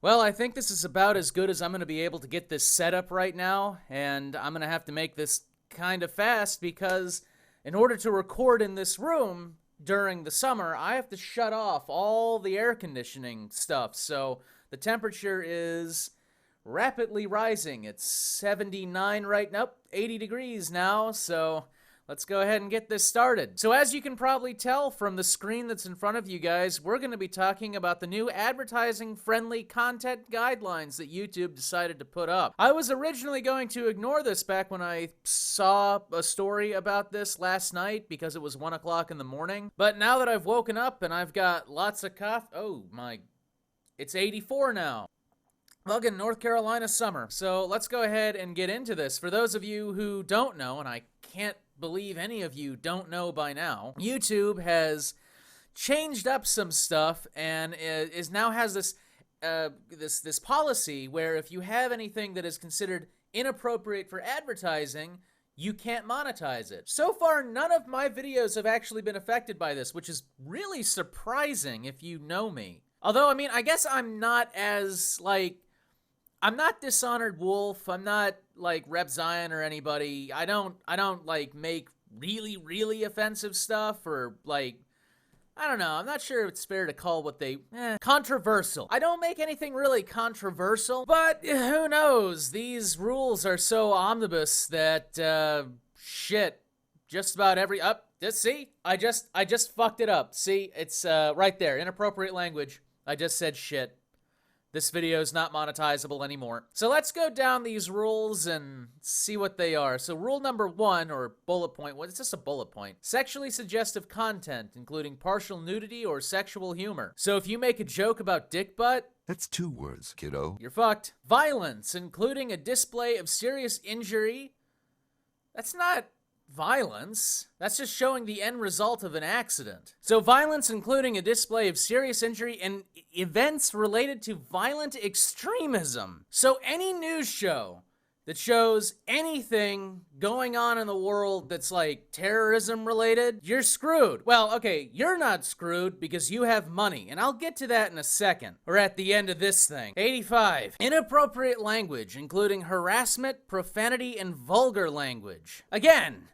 Well, I think this is about as good as I'm going to be able to get this set up right now, and I'm going to have to make this kind of fast because in order to record in this room during the summer, I have to shut off all the air conditioning stuff, so the temperature is rapidly rising. It's 79 right now, 80 degrees now, so let's go ahead and get this started. So as you can probably tell from the screen that's in front of you guys, we're going to be talking about the new advertising-friendly content guidelines that YouTube decided to put up. I was originally going to ignore this back when I saw a story about this last night because it was 1 o'clock in the morning. But now that I've woken up and I've got lots of coffee, oh my, it's 84 now. Fucking North Carolina summer. So let's go ahead and get into this. For those of you who don't know, and I can't believe any of you don't know by now, YouTube has changed up some stuff and is now has this this policy where if you have anything that is considered inappropriate for advertising, you can't monetize it. So far, none of my videos have actually been affected by this, which is really surprising if you know me. Although, I mean, I guess I'm not as, like, I'm not Dishonored Wolf, I'm not, like, Rep Zion or anybody. I don't, like, make really, really offensive stuff or, like, I don't know. I'm not sure if it's fair to call what they, controversial. I don't make anything really controversial, but who knows? These rules are so omnibus that, shit, just about every, see? I just fucked it up. See? It's, right there. Inappropriate language. I just said shit. This video is not monetizable anymore. So let's go down these rules and see what they are. So rule number 1, or bullet point, well, it's just a bullet point. Sexually suggestive content, including partial nudity or sexual humor. So if you make a joke about dick butt, that's 2 words, kiddo. You're fucked. Violence, including a display of serious injury. That's not violence. That's just showing the end result of an accident. So violence including a display of serious injury and events related to violent extremism. So any news show that shows anything going on in the world that's like terrorism related, you're screwed. Well, okay, you're not screwed because you have money, and I'll get to that in a second, or at the end of this thing. 85. Inappropriate language, including harassment, profanity, and vulgar language. Again,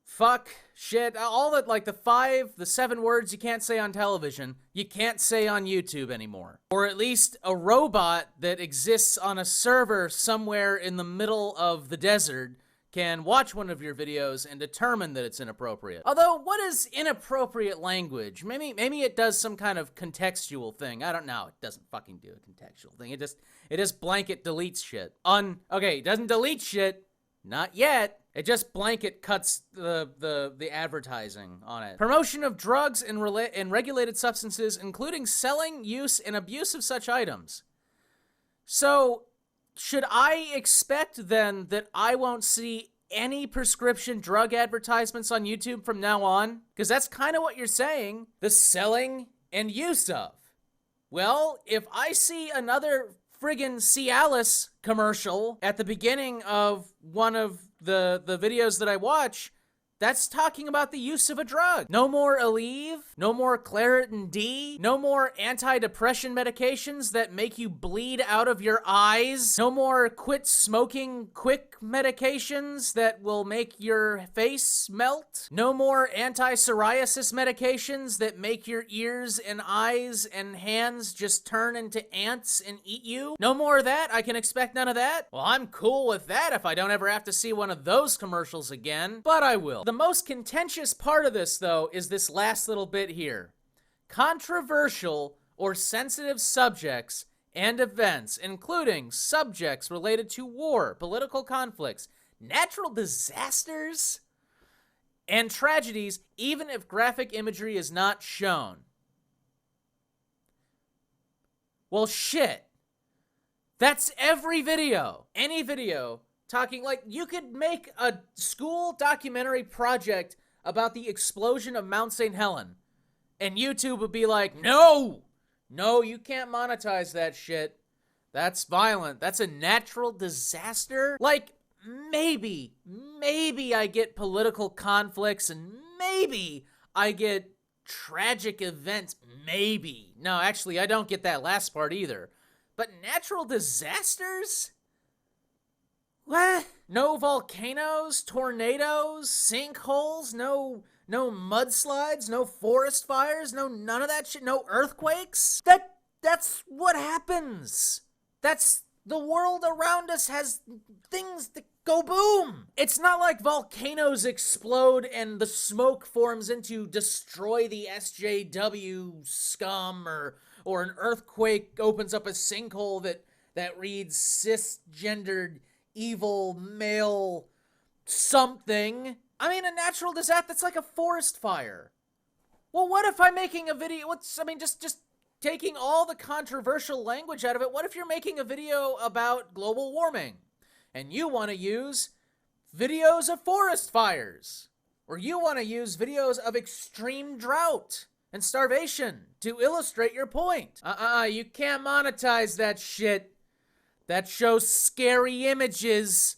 fuck, shit, all that, like the 7 words you can't say on television, you can't say on YouTube anymore. Or at least a robot that exists on a server somewhere in the middle of the desert can watch one of your videos and determine that it's inappropriate. Although, what is inappropriate language? Maybe it does some kind of contextual thing. I don't know. It doesn't fucking do a contextual thing. It just blanket deletes shit. Okay, it doesn't delete shit. Not yet. It just blanket cuts the advertising on it. Promotion of drugs and regulated substances, including selling, use, and abuse of such items. So, should I expect then that I won't see any prescription drug advertisements on YouTube from now on? Because that's kind of what you're saying. The selling and use of. Well, if I see another friggin' Cialis commercial at the beginning of one of the videos that I watch, that's talking about the use of a drug. No more Aleve, no more Claritin D, no more antidepressant medications that make you bleed out of your eyes, no more quit smoking quick medications that will make your face melt, no more anti-psoriasis medications that make your ears and eyes and hands just turn into ants and eat you. No more of that? I can expect none of that? Well, I'm cool with that if I don't ever have to see one of those commercials again, but I will. The most contentious part of this, though, is this last little bit here. Controversial or sensitive subjects and events, including subjects related to war, political conflicts, natural disasters, and tragedies, even if graphic imagery is not shown. Well, shit. That's every video. Any video talking, like, you could make a school documentary project about the explosion of Mount St. Helen, and YouTube would be like, no, you can't monetize that shit. That's violent. That's a natural disaster. Like, maybe I get political conflicts, and maybe I get tragic events. Maybe. No, actually, I don't get that last part either. But natural disasters? What? No volcanoes, tornadoes, sinkholes, no mudslides, no forest fires, none of that shit, no earthquakes? That's what happens. That's the world around us has things that go boom. It's not like volcanoes explode and the smoke forms into destroy the SJW scum, or an earthquake opens up a sinkhole that reads cisgendered evil male something. I mean, a natural disaster, that's like a forest fire. Well, what if I'm making a video, just taking all the controversial language out of it, what if you're making a video about global warming and you want to use videos of forest fires, or you want to use videos of extreme drought and starvation to illustrate your point? You can't monetize that shit. That shows scary images,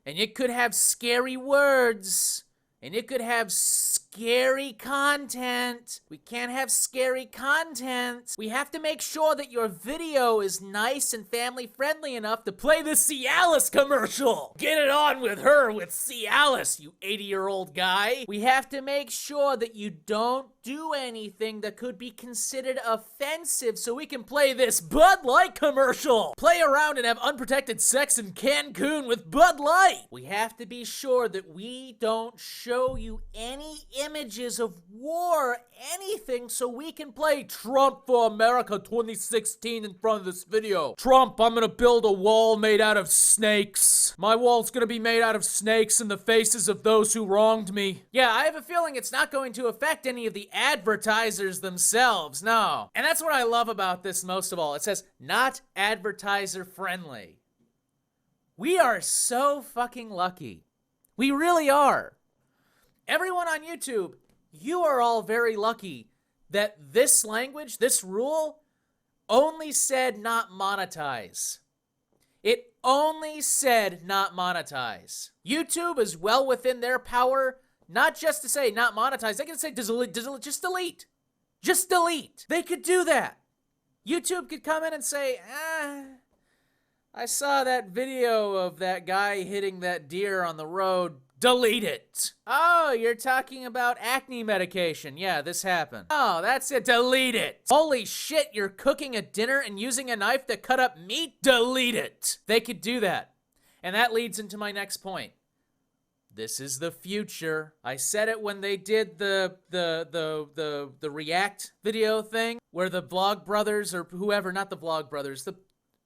and it could have scary words, and it could have scary content. We can't have scary content. We have to make sure that your video is nice and family friendly enough to play the Cialis commercial. Get it on with her with Cialis, you 80-year-old guy. We have to make sure that you don't do anything that could be considered offensive so we can play this Bud Light commercial. Play around and have unprotected sex in Cancun with Bud Light. We have to be sure that we don't show you any images of war, anything, so we can play Trump for America 2016 in front of this video. Trump, I'm gonna build a wall made out of snakes. My wall's gonna be made out of snakes in the faces of those who wronged me. Yeah, I have a feeling it's not going to affect any of the advertisers themselves, no. And that's what I love about this most of all. It says, not advertiser friendly. We are so fucking lucky. We really are. Everyone on YouTube, you are all very lucky that this language, this rule, only said not monetize. It only said not monetize. YouTube is well within their power, not just to say not monetize. They can say just delete. Just delete. They could do that. YouTube could come in and say, I saw that video of that guy hitting that deer on the road. Delete it. Oh, you're talking about acne medication. Yeah, this happened. Oh, that's it. Delete it. Holy shit, you're cooking a dinner and using a knife to cut up meat? Delete it. They could do that. And that leads into my next point. This is the future. I said it when they did the React video thing, where the Vlog Brothers, or whoever, not the Vlog Brothers,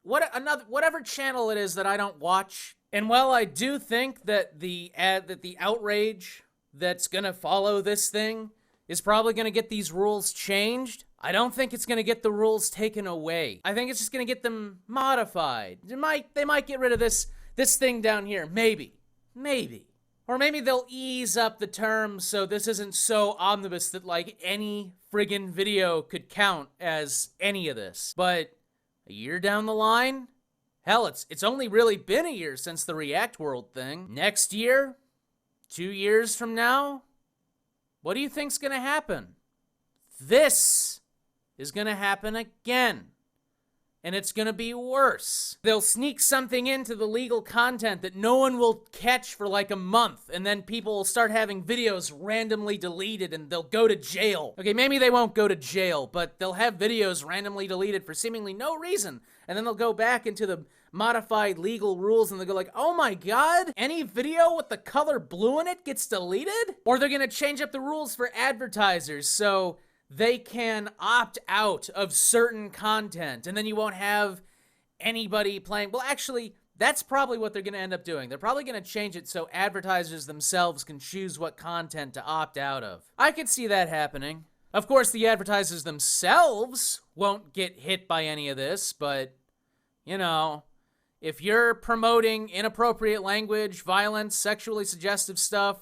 whatever channel it is that I don't watch. And while I do think that the outrage that's gonna follow this thing is probably gonna get these rules changed, I don't think it's gonna get the rules taken away. I think it's just gonna get them modified. They might get rid of this thing down here, maybe. Or maybe they'll ease up the terms so this isn't so omnibus that like any friggin' video could count as any of this. But a year down the line, hell, it's only really been a year since the React World thing. Next year, 2 years from now, what do you think's gonna happen? This is gonna happen again. And it's gonna be worse. They'll sneak something into the legal content that no one will catch for like a month, and then people will start having videos randomly deleted and they'll go to jail. Okay, maybe they won't go to jail, but they'll have videos randomly deleted for seemingly no reason, and then they'll go back into the modified legal rules and they'll go like, oh my god, any video with the color blue in it gets deleted? Or they're gonna change up the rules for advertisers so they can opt out of certain content, and then you won't have anybody playing. Well, actually, that's probably what they're going to end up doing. They're probably going to change it so advertisers themselves can choose what content to opt out of. I could see that happening. Of course, the advertisers themselves won't get hit by any of this, but, you know, if you're promoting inappropriate language, violence, sexually suggestive stuff,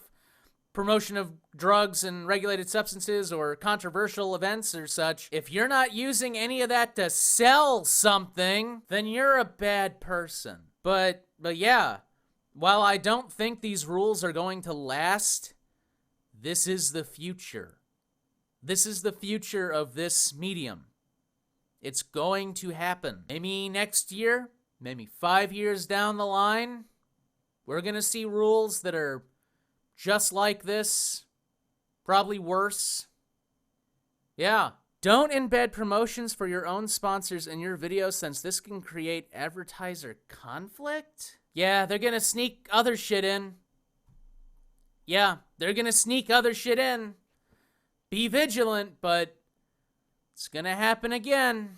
promotion of drugs and regulated substances or controversial events or such, if you're not using any of that to sell something, then you're a bad person. But yeah, while I don't think these rules are going to last, this is the future. This is the future of this medium. It's going to happen. Maybe next year, maybe 5 years down the line, we're going to see rules that are just like this, probably worse. Yeah. Don't embed promotions for your own sponsors in your videos since this can create advertiser conflict. Yeah, they're going to sneak other shit in. Yeah, they're going to sneak other shit in. Be vigilant, but it's going to happen again.